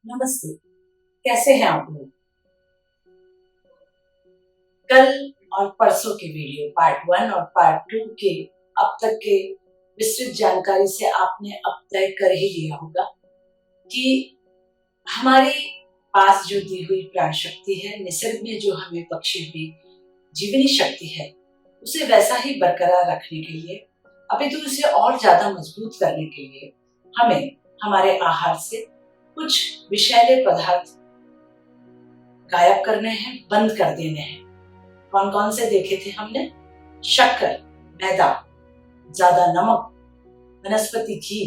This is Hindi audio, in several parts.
नमस्ते। कैसे हैं आप लोग? कल और परसों के वीडियो पार्ट 1 और पार्ट 2 के अब तक के विस्तृत जानकारी से आपने अब तय कर ही लिया होगा कि हमारे पास जो दी हुई प्राण शक्ति है, निसर्ग में जो हमें बख्शी हुई जीवनी शक्ति है, उसे वैसा ही बरकरार रखने के लिए, अपितु उसे और ज्यादा मजबूत करने के लिए हमें हमारे आहार से कुछ विषैले पदार्थ गायब करने हैं, बंद कर देने हैं। कौन कौन से देखे थे हमने? शक्कर, मैदा, ज्यादा नमक, वनस्पति घी,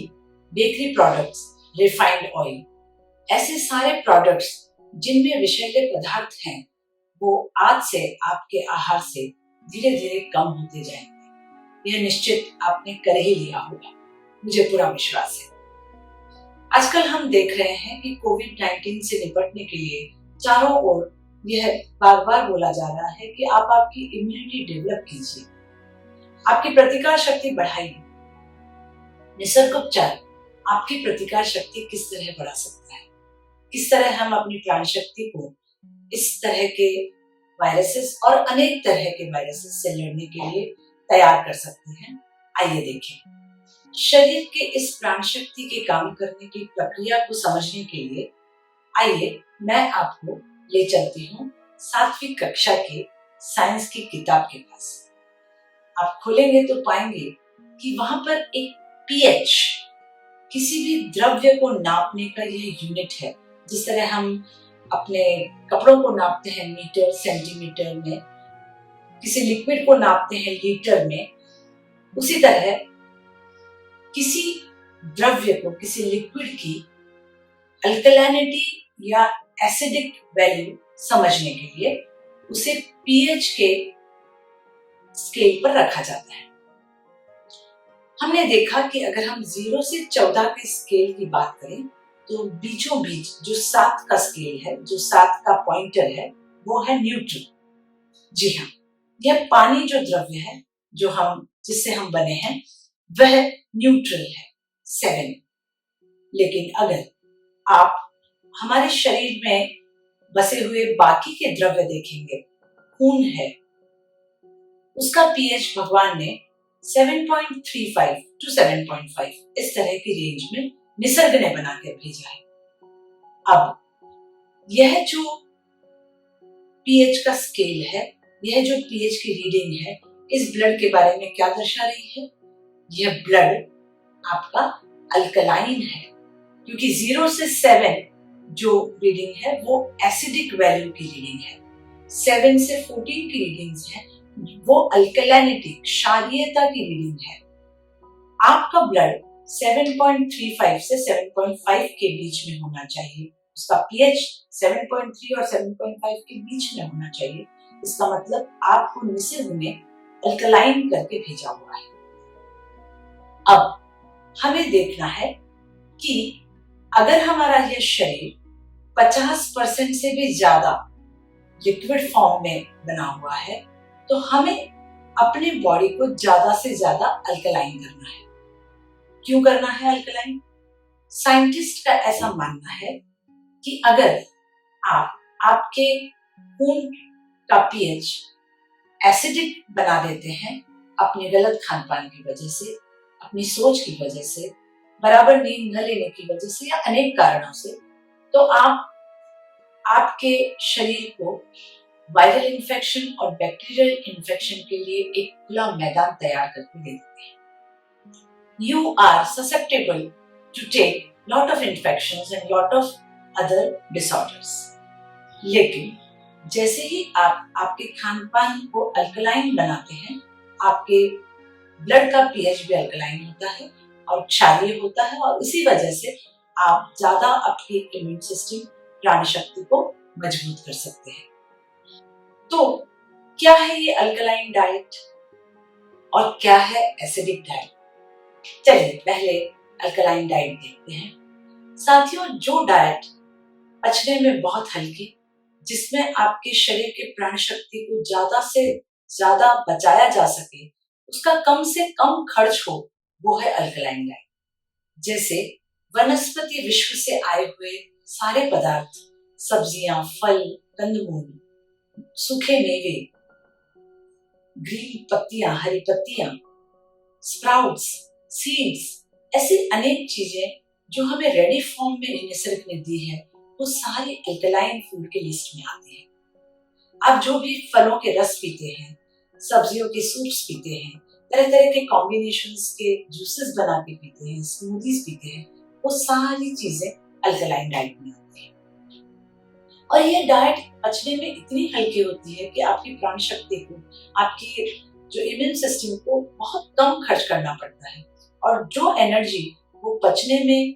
बेकरी प्रोडक्ट्स, रिफाइंड ऑयल, ऐसे सारे प्रोडक्ट्स जिनमें विषैले पदार्थ हैं, वो आज से आपके आहार से धीरे धीरे कम होते जाएंगे। यह निश्चित आपने कर ही लिया होगा, मुझे पूरा विश्वास है। आजकल हम देख रहे हैं कि कोविड-19 से निपटने के लिए चारों ओर यह बार बार बोला जा रहा है कि आप आपकी इम्यूनिटी डेवलप कीजिए, आपकी प्रतिकार शक्ति बढ़ाइए। निसर्गोपचार आपकी प्रतिकार शक्ति किस तरह बढ़ा सकता है? किस तरह हम अपनी प्राण शक्ति को इस तरह के वायरसेस और अनेक तरह के वायरसेस से लड़ने के लिए तैयार कर सकते हैं? आइए देखें। शरीर के इस प्राण शक्ति के काम करने की प्रक्रिया को समझने के लिए आइए मैं आपको ले चलती हूँ 7वीं कक्षा के साइंस की किताब के पास। आप खोलेंगे तो पाएंगे कि वहां पर एक पीएच, किसी भी द्रव्य को नापने का यह यूनिट है। जिस तरह हम अपने कपड़ों को नापते हैं मीटर सेंटीमीटर में, किसी लिक्विड को नापते हैं लीटर में, उसी तरह किसी द्रव्य को, किसी लिक्विड की अल्कलैनिटी या एसिडिक वैल्यू समझने के लिए उसे पीएच के स्केल पर रखा जाता है। हमने देखा कि अगर हम 0 से 14 के स्केल की बात करें तो बीचों बीच जो 7 का स्केल है, जो 7 का पॉइंटर है, वो है न्यूट्रल। जी हाँ, यह पानी जो द्रव्य है जिससे हम बने हैं, वह न्यूट्रल है 7। लेकिन अगर आप हमारे शरीर में बसे हुए बाकी के द्रव्य देखेंगे, खून है, उसका पीएच भगवान ने 7.35 टू 7.5 इस तरह की रेंज में निसर्ग ने बनाकर भेजा है। अब यह जो पीएच का स्केल है, यह जो पीएच की रीडिंग है, इस ब्लड के बारे में क्या दर्शा रही है? यह ब्लड आपका अल्कलाइन है, क्योंकि 0 से 7 जो रीडिंग है वो एसिडिक वैल्यू की रीडिंग है। 7 से 14 की रीडिंग्स है, वो अल्कलैनिटी, क्षारीयता की रीडिंग है। आपका ब्लड 7.35 से 7.5 के बीच में होना चाहिए, उसका पीएच 7.3 और 7.5 के बीच में होना चाहिए। इसका मतलब आपको निसर्ग ने अल्कलाइन करके भेजा हुआ है। अब हमें देखना है कि अगर हमारा यह शरीर 50% से भी ज्यादा लिक्विड फॉर्म में बना हुआ है, तो हमें अपने बॉडी को ज्यादा से ज्यादा अल्कलाइन करना है। क्यों करना है अल्कलाइन? साइंटिस्ट का ऐसा मानना है कि अगर आप आपके खून का पीएच एसिडिक बना देते हैं अपने गलत खान पान की वजह से, अपनी सोच की वजह से, बराबर नींद न लेने की वजह से या अनेक कारणों से, तो आप आपके शरीर को वायरल इन्फेक्शन और बैक्टीरियल इन्फेक्शन के लिए एक खुला मैदान तैयार करके दे देते हैं। You are susceptible to take lot of infections and lot of other disorders. लेकिन जैसे ही आप आपके खान पान को अल्कलाइन बनाते हैं, आपके ब्लड का पीएच भी अल्कलाइन होता है और क्षारीय होता है, और इसी वजह से आप ज्यादा आपकी इम्यून सिस्टम, प्राण शक्ति को मजबूत कर सकते हैं। तो क्या है ये अल्कलाइन डाइट और क्या है एसिडिक डाइट? चलिए पहले अल्कलाइन डाइट देखते हैं। साथियों, जो डाइट पचने में बहुत हल्की, जिसमें आपके शरीर के प्राण शक्ति को ज्यादा से ज्यादा बचाया जा सके, उसका कम से कम खर्च हो, वो है अल्कलाइन डाइट। जैसे वनस्पति विश्व से आए हुए सारे पदार्थ, सब्जियां, फल, कंदमूल, सूखे मेवे, ग्रीन पत्तियां, हरी पत्तियां, स्प्राउट्स, सीड्स, ऐसी अनेक चीजें जो हमें रेडी फॉर्म में निसर्ग ने दी है, वो सारी अल्कलाइन फूड के लिस्ट में आती है। आप जो भी फलों के रस पीते हैं, सब्जियों के सूप्स पीते हैं, तरह तरह के कॉम्बिनेशंस के जूसेस बना के पीते हैं, स्मूदीज पीते हैं, वो सारी चीजें अल्कलाइन डाइट में आती है। और ये डाइट पचने में इतनी हल्की होती है कि आपकी प्राण शक्ति को, आपकी जो इम्यून सिस्टम को बहुत कम खर्च करना पड़ता है, और जो एनर्जी वो पचने में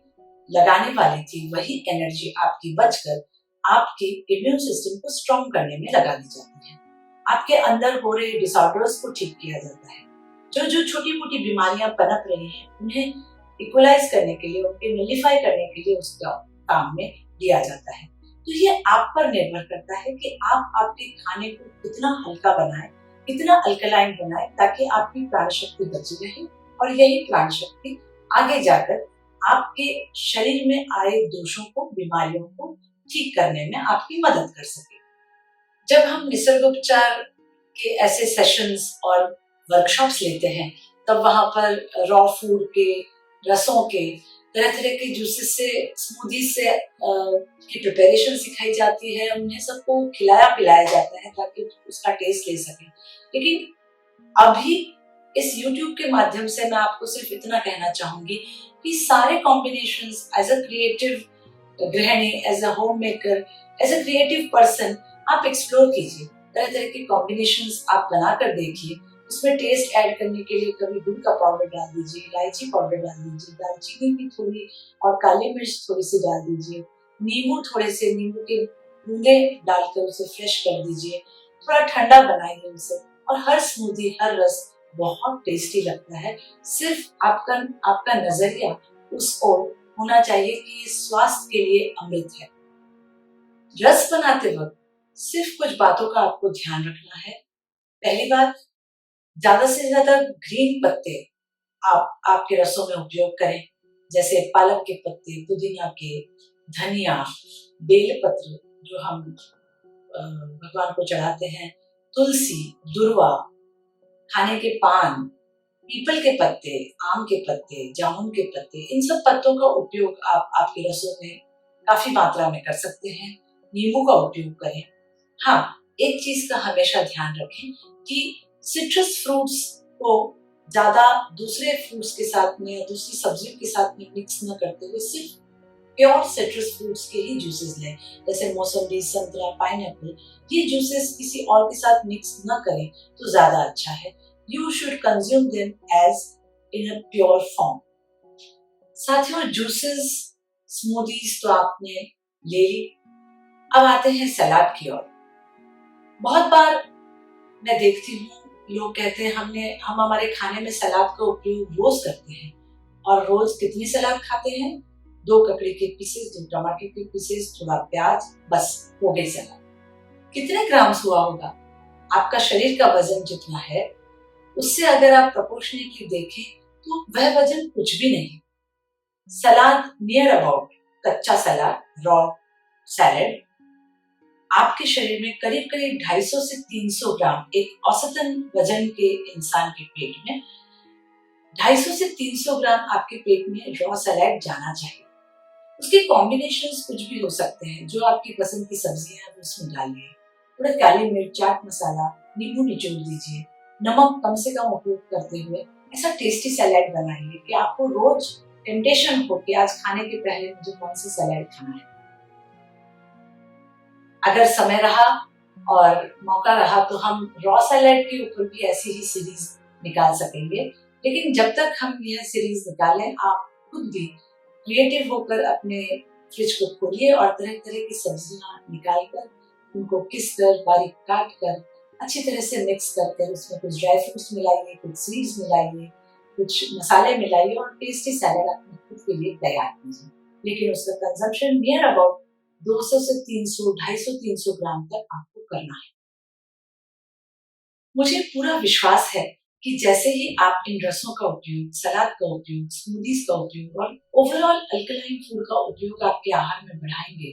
लगाने वाली थी, वही एनर्जी आपकी बचकर आपके इम्यून सिस्टम को स्ट्रॉन्ग करने में लगा दी जाती है। आपके अंदर हो रहे डिसऑर्डर्स को ठीक किया जाता है। जो जो छोटी मोटी बीमारियां पनप रही हैं, उन्हें इक्वलाइज करने के लिए, उनके नलिफाई करने के लिए उसका काम में लिया जाता है। तो ये आप पर निर्भर करता है कि आप आपके खाने को कितना हल्का बनाएं, कितना अल्कलाइन बनाएं, ताकि आपकी प्राण शक्ति बची रहे, और यही प्राण शक्ति आगे जाकर आपके शरीर में आए दोषों को, बीमारियों को ठीक करने में आपकी मदद कर सके। जब हम निसर्गोपचार के ऐसे सेशंस और वर्कशॉप्स लेते हैं, तब वहां पर रॉ फूड के, रसों के, तरह तरह के जूसेस से, स्मूदीज से की प्रिपरेशन सिखाई जाती है, उन्हें सबको खिलाया पिलाया जाता है ताकि उसका टेस्ट ले सकें। लेकिन अभी इस YouTube के माध्यम से मैं आपको सिर्फ इतना कहना चाहूंगी कि सारे कॉम्बिनेशंस, एज अ क्रिएटिव गृहिणी, as a homemaker, as a creative person, आप एक्सप्लोर कीजिए, तरह तरह के कॉम्बिनेशंस आप बनाकर देखिए। उसमें टेस्ट ऐड करने के लिए कभी गुड़ का पाउडर डाल दीजिए, इलायची पाउडर डाल दीजिए, दालचीनी की थोड़ी और काली मिर्च थोड़ी सी डाल दीजिए, नींबू थोड़े से, नींबू के बूंदे डालकर उसे फ्रेश कर दीजिए, थोड़ा ठंडा बनाइए उसे, और हर स्मूदी, हर रस बहुत टेस्टी लगता है। सिर्फ आपका आपका नजरिया उस ओर होना चाहिए कि ये स्वास्थ्य के लिए अमृत है। रस बनाते वक्त सिर्फ कुछ बातों का आपको ध्यान रखना है। पहली बात, ज्यादा से ज्यादा ग्रीन पत्ते आप आपके रसों में उपयोग करें, जैसे पालक के पत्ते, पुदीना के, धनिया, बेलपत्र जो हम भगवान को चढ़ाते हैं, तुलसी, दुर्वा, खाने के पान, पीपल के पत्ते, आम के पत्ते, जामुन के पत्ते, इन सब पत्तों का उपयोग आप आपके रसों में काफी मात्रा में कर सकते हैं। नींबू का उपयोग करें। हाँ, एक चीज का हमेशा ध्यान रखें कि सिट्रस फ्रूट्स को ज्यादा दूसरे फ्रूट्स के साथ में या दूसरी सब्जियों के साथ में मिक्स न करते हुए सिर्फ प्योर सिट्रस फ्रूट्स के ही जूसेस लें, जैसे मौसम्बी, संतरा, पाइनएप्पल। ये जूसेस किसी और के साथ मिक्स न करें तो ज्यादा अच्छा है। You should consume them as in a pure form. साथियों, जूसेस, स्मूदीज तो आपने ले ली, अब आते हैं सलाद की ओर। बहुत बार मैं देखती हूँ लोग कहते हैं हम हमारे खाने में सलाद का उपयोग रोज करते हैं, और रोज कितनी सलाद खाते हैं? 2 ककड़ी के पीसेस, 2 टमाटर के पीसेस, थोड़ा प्याज, बस हो गई सलाद। कितने ग्राम्स हुआ होगा? आपका शरीर का वजन जितना है उससे अगर आप प्रोपोर्शनेटली देखें तो वह वजन कुछ भी नहीं। सलाद नियर अबाउट, कच्चा सलाद, रॉ सैलेड आपके शरीर में करीब करीब 250 से 300 ग्राम, एक औसतन वजन के इंसान के पेट में 250 से 300 ग्राम आपके पेट में रॉ सलाद जाना चाहिए। उसके कॉम्बिनेशंस कुछ भी हो सकते हैं, जो आपकी पसंद की सब्जियां हैं उसमें डालिए, थोड़ा काली मिर्च, चाट मसाला, नींबू निचोड़ दीजिए, नमक कम से कम उपयोग करते हुए ऐसा टेस्टी सलाद बनाइए कि आपको रोज टेम्पटेशन हो कि आज खाने के पहले मुझे कौन सा सलाद खाना है। अगर समय रहा और मौका रहा तो हम रॉ सलाद के ऊपर भी ऐसी ही सीरीज निकाल सकेंगे। लेकिन जब तक हम यह सीरीज निकालें, आप खुद भी क्रिएटिव होकर अपने फ्रिज को खोलिए और तरह तरह की सब्जियां निकाल कर, उनको किस कर, बारीक काट कर, अच्छी तरह से मिक्स करके उसमें कुछ ड्राई फ्रूट्स मिलाइए, कुछ सीड्स मिलाइए, कुछ मसाले मिलाइए, और टेस्टी सैलेड अपने खुद के लिए तैयार कीजिए। लेकिन उसका कंजम्पशन नियर अबाउट 200 से 300, 250-300 ग्राम तक आपको करना है। मुझे पूरा विश्वास है कि जैसे ही आप इन रसों का उपयोग, सलाद का उपयोग, स्मूदीज का उपयोग और ओवरऑल अल्कलाइन फूड का उपयोग आपके आहार में बढ़ाएंगे,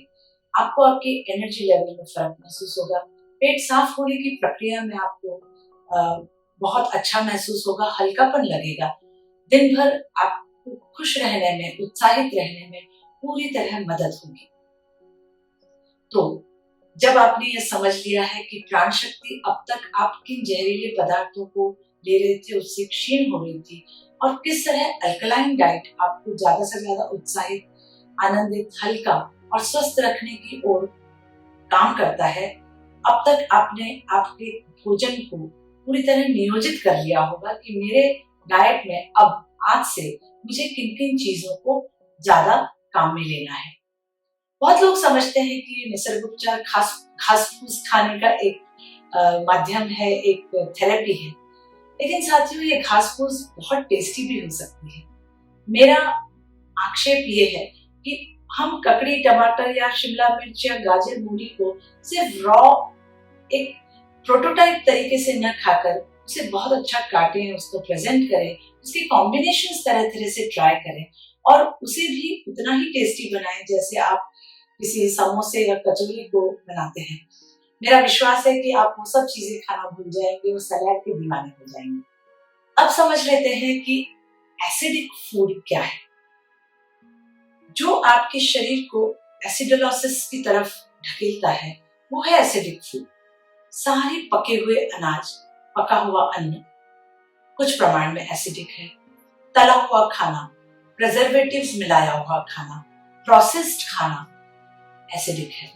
आपको आपके एनर्जी लेवल में फर्क महसूस होगा, पेट साफ होने की प्रक्रिया में आपको बहुत अच्छा महसूस होगा, हल्कापन लगेगा, दिन भर आपको खुश रहने में, उत्साहित रहने में पूरी तरह मदद होगी। तो जब आपने ये समझ लिया है कि प्राण शक्ति अब तक आप किन जहरीले पदार्थों को ले रहे थे उससे क्षीण हो रही थी और किस तरह अल्कलाइन डाइट आपको ज्यादा से ज्यादा उत्साहित, आनंदित, हल्का और स्वस्थ रखने की ओर काम करता है, अब तक आपने आपके भोजन को पूरी तरह नियोजित कर लिया होगा कि मेरे डाइट में अब आज से मुझे किन किन चीजों को ज्यादा काम में लेना है। बहुत लोग समझते हैं कि ये निसर्ग उपचार घास फूस खाने का एक माध्यम है, एक थेरेपी है, लेकिन साथियों ये घास फूस बहुत टेस्टी भी हो सकती है। मेरा आक्षेप ये है कि हम ककड़ी, टमाटर या शिमला मिर्च या गाजर, मूली को सिर्फ रॉ एक प्रोटोटाइप तरीके से न खाकर उसे बहुत अच्छा काटें, उसको प्रेजेंट करें, उसके कॉम्बिनेशंस तरह तरह से ट्राई करें और उसे भी उतना ही टेस्टी बनाएं जैसे आप किसी समोसे या कचौरी को बनाते हैं। मेरा विश्वास है कि आप वो सब चीजें खाना भूल जाएंगे और सलाद के दीवाने हो जाएंगे। अब समझ लेते हैं कि एसिडिक फूड क्या है। जो आपके शरीर को एसिडोलोसिस की तरफ ढकेलता है वो है एसिडिक फूड। सारे पके हुए अनाज, पका हुआ अन्न कुछ प्रमाण में एसिडिक है। तला हुआ खाना, प्रिजर्वेटिव्स मिलाया हुआ खाना, प्रोसेस्ड खाना एसिडिक है।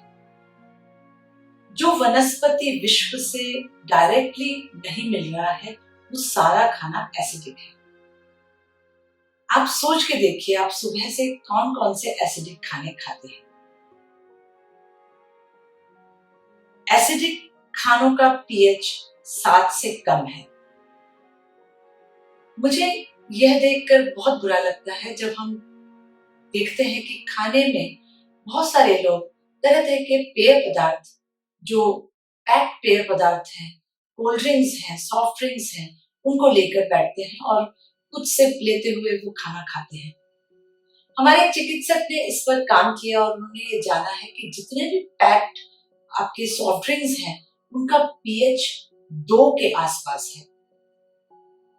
जो वनस्पति विश्व से डायरेक्टली नहीं मिल रहा है वो सारा खाना एसिडिक है। आप सोच के देखिए, आप सुबह से कौन कौन से एसिडिक खाने खाते हैं। एसिडिक खानों का पीएच 7 से कम है। मुझे यह देखकर बहुत बुरा लगता है जब हम देखते हैं कि खाने में बहुत सारे लोग तरह तरह के पेय पदार्थ, जो पैक्ड पेय पदार्थ हैं, कोल्ड ड्रिंक्स हैं, सॉफ्ट ड्रिंक्स हैं, उनको लेकर बैठते हैं और कुछ सिप लेते हुए वो खाना खाते हैं। हमारे चिकित्सक ने इस पर काम किया और उन्होंने ये जाना है कि जितने भी पैक्ड आपके सॉफ्ट ड्रिंक्स हैं उनका पीएच 2 के आसपास है।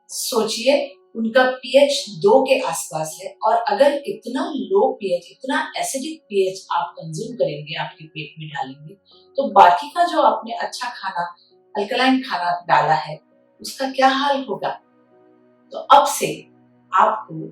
सोचिए, उनका पीएच 2 के आसपास है और अगर इतना लो पीएच, इतना एसिडिक पीएच आप कंज्यूम करेंगे, आपके पेट में डालेंगे, तो बाकी का जो आपने अच्छा खाना, अल्कलाइन खाना डाला है उसका क्या हाल होगा। तो अब से आपको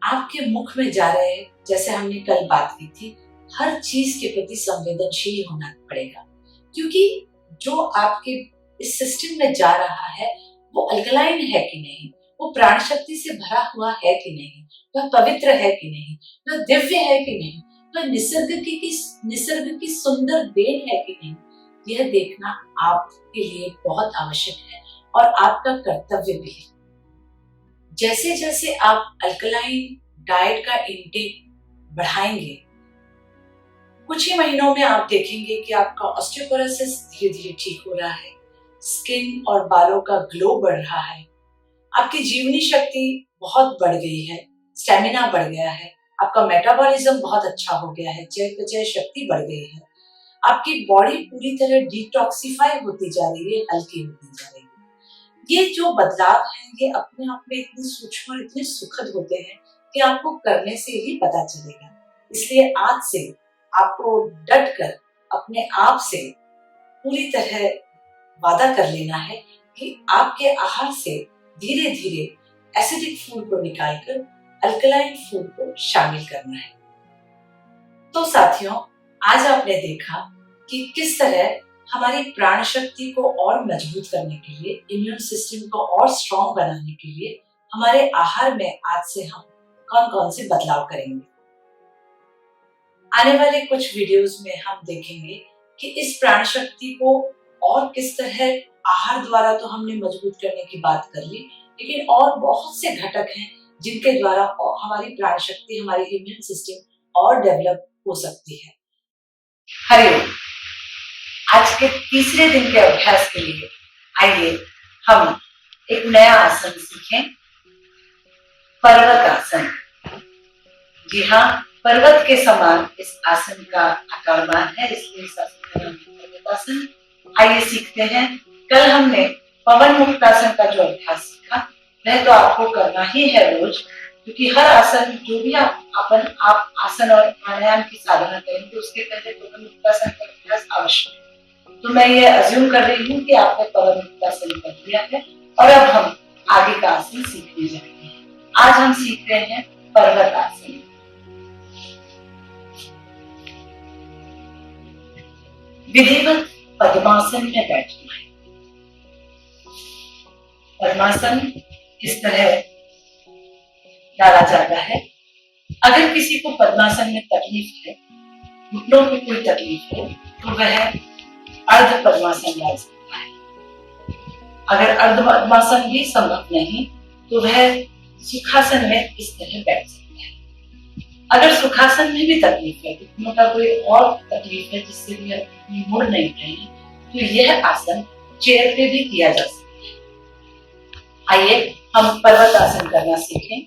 आपके मुख में जा रहे, जैसे हमने कल बात की थी, हर चीज के प्रति संवेदनशील होना पड़ेगा, क्योंकि जो आपके इस सिस्टम में जा रहा है वो अल्कलाइन है कि नहीं, वो प्राण शक्ति से भरा हुआ है कि नहीं, वह पवित्र है कि नहीं, वह दिव्य है कि नहीं, वह निसर्ग की सुंदर देन है कि नहीं, यह देखना आपके लिए बहुत आवश्यक है और आपका कर्तव्य भी है। जैसे जैसे आप अल्कलाइन डाइट का इंटेक बढ़ाएंगे, कुछ ही महीनों में आप देखेंगे कि आपका ऑस्टियोपोरोसिस धीरे धीरे ठीक हो रहा है, स्किन और बालों का ग्लो बढ़ रहा है, आपकी जीवनी शक्ति बहुत बढ़ गई है, स्टेमिना बढ़ गया है, आपका मेटाबॉलिज्म बहुत अच्छा हो गया है, चयापचय शक्ति बढ़ गई है, आपकी बॉडी पूरी तरह डिटॉक्सिफाई होती जा रही है, हल्की होती जा रही है। ये जो बदलाव है ये अपने आप में इतने सूक्ष्म और इतने सुखद होते हैं कि आपको करने से ही पता चलेगा। इसलिए आज से आपको डट कर अपने आप से पूरी तरह वादा कर लेना है कि आपके आहार से धीरे धीरे एसिडिक फूड को निकालकर अल्कलाइन फूड को शामिल करना है। तो साथियों, आज आपने देखा कि किस तरह हमारी प्राण शक्ति को और मजबूत करने के लिए, इम्यून सिस्टम को और स्ट्रॉन्ग बनाने के लिए हमारे आहार में आज से हम कौन कौन से बदलाव करेंगे। आने वाले कुछ वीडियोस में हम देखेंगे कि इस प्राण शक्ति को और किस तरह आहार द्वारा तो हमने मजबूत करने की बात कर ली, लेकिन और बहुत से घटक हैं जिनके द्वारा हमारी प्राण शक्ति, हमारी इम्यून सिस्टम और डेवलप हो सकती है। हरिओम। आज के तीसरे दिन के अभ्यास के लिए आइए हम एक नया आसन सीखें, पर्वत आसन। जी हाँ, पर्वत के समान इस आसन का आकारमान है, इसलिए इस आसन का नाम है पर्वतासन। आइए सीखते हैं। कल हमने पवन मुक्तासन का जो अभ्यास सीखा वह तो आपको करना ही है रोज, क्योंकि हर आसन जो भी आप आसन और प्राणायाम की साधना करेंगे उसके पहले पवन मुक्तासन का अभ्यास आवश्यक है। तो मैं ये अज्यूम कर रही हूँ कि आपने पवन मुक्तासन कर लिया है और अब हम आगे का आसन सीखने जा रहे हैं। आज हम सीख रहे हैं पर्वत आसन। विधिवत पद्मासन में बैठना है। पद्मासन इस तरह डाला जाता है। अगर किसी को पद्मासन में तकलीफ है, घुटनों की कोई तकलीफ है, तो वह अर्ध पद्मासन डाल सकता है। अगर अर्ध पद्मासन भी संभव नहीं तो वह सुखासन में इस तरह बैठ सकता है। अगर सुखासन में भी तकलीफ है, घुटनों का कोई और तकलीफ है जिससे भी मुड़ नहीं रहे, तो यह आसन चेयर पे भी किया जा सकता है। आइए हम पर्वत आसन करना सीखें।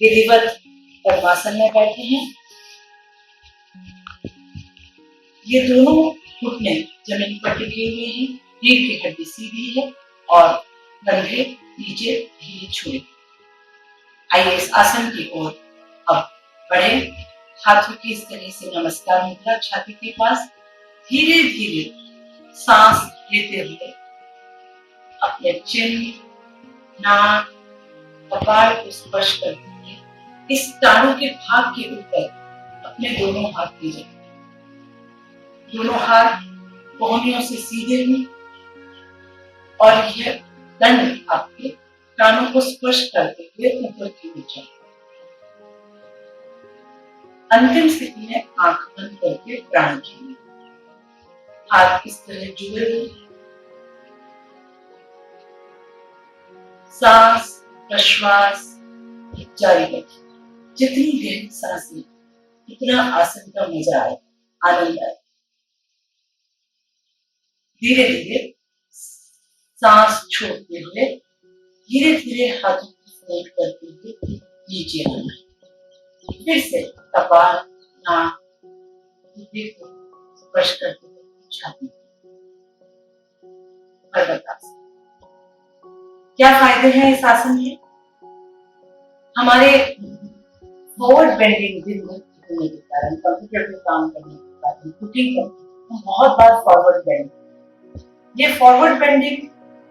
विधिवत पद्मासन में बैठे हैं। ये दोनों घुटने जमीन पर टिके हुए हैं, रीढ़ की हड्डी सीधी है और कंधे नीचे धीरे छुए। आइए इस आसन की ओर अब बढ़े। हाथों की इस तरह से नमस्कार मुद्रा छाती के पास। धीरे धीरे सांस लेते हुए अपने चिन्ह, नाक, कपाल को स्पर्श करते हुए इस टांगों के भाग के ऊपर अपने दोनों हाथ दीजिए। दोनों हाथ कोहनियों से सीधे हों और यह दंड आपके कानों को स्पर्श करते हुए ऊपर की ओर जाए। अंतिम स्थिति में आंख बंद करके प्राण खींचे। हाथ इस तरह जुड़े हुए। सांस प्रश्वास जारी रखें। जितनी गहरी सांस लें उतना आसन का मजा आए, आनंद आए। धीरे धीरे सांस छोड़ते हुए धीरे धीरे हाथों को फोल्ड करते हुए नीचे आना है। फिर से कपाल, नाक, हृदय को स्पर्श करते हुए छाती। क्या फायदे हैं इस आसन के? हमारे फॉरवर्ड बेंडिंग दिन भर होने के कारण, कंप्यूटर पे काम करने के कारण, कुकिंग करने बहुत बार फॉरवर्ड बेंडिंग, ये फॉरवर्ड बेंडिंग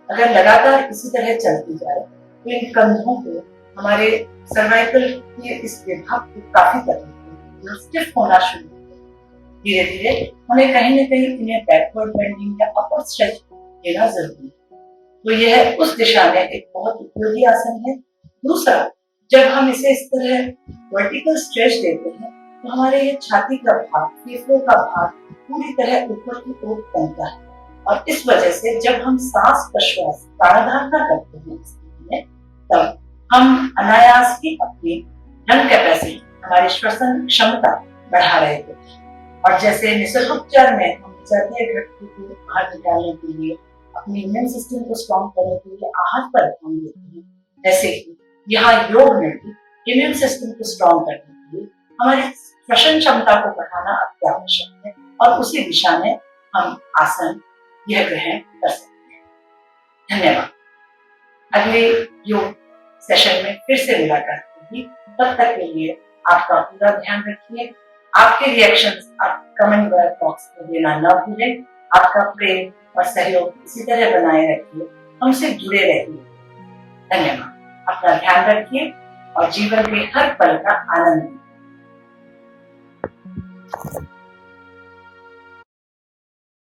अगर लगातार इसी तरह चलती जाए तो इन कंधों को, हमारे सर्वाइकल के इस विभाग को काफी तकलीफ स्टिफ होना शुरू होता है। धीरे धीरे हमें कहीं न कहीं इन्हें बैकवर्ड बेंडिंग या अपवर्ड स्ट्रेच देना जरूरी है। तो यह उस दिशा में एक बहुत उपयोगी आसन है। दूसरा, जब हम इसे इस तरह वर्टिकल स्ट्रेच देते हैं तो हमारे ये छाती का भाग, फेफड़ों का भाग पूरी तरह ऊपर की ओर बनता है और इस वजह से जब हम सांस प्रश्वास प्राणाधारणा करते हैं स्थिति में, तब हम अनायास ही अपनी लंग कैपेसिटी, हमारी श्वसन क्षमता बढ़ा रहे होते हैं। और जैसे निसर्गोपचार में हम जलीय घटकों को बाहर निकालने के लिए, अपने इम्यून सिस्टम को स्ट्रॉन्ग करने के लिए आहार पर ध्यान देते हैं, जैसे कि यहाँ योग में भी इम्यून सिस्टम को स्ट्रॉन्ग करने के लिए हमारी श्वसन क्षमता को बढ़ाना अति आवश्यक है और उसी दिशा में हम आसन यह ग्रहण कर सकते हैं। धन्यवाद। अगले योग सेशन में फिर से मुलाकात होगी। तब तक के लिए आपका पूरा ध्यान रखिए। आपके रिएक्शंस आप कमेंट बॉक्स में देना न भूलें। आपका प्रेम और सहयोग इसी तरह बनाए रखिए। हमसे जुड़े रहिए। धन्यवाद। अपना ध्यान रखिए और जीवन के हर पल का आनंद लीजिए।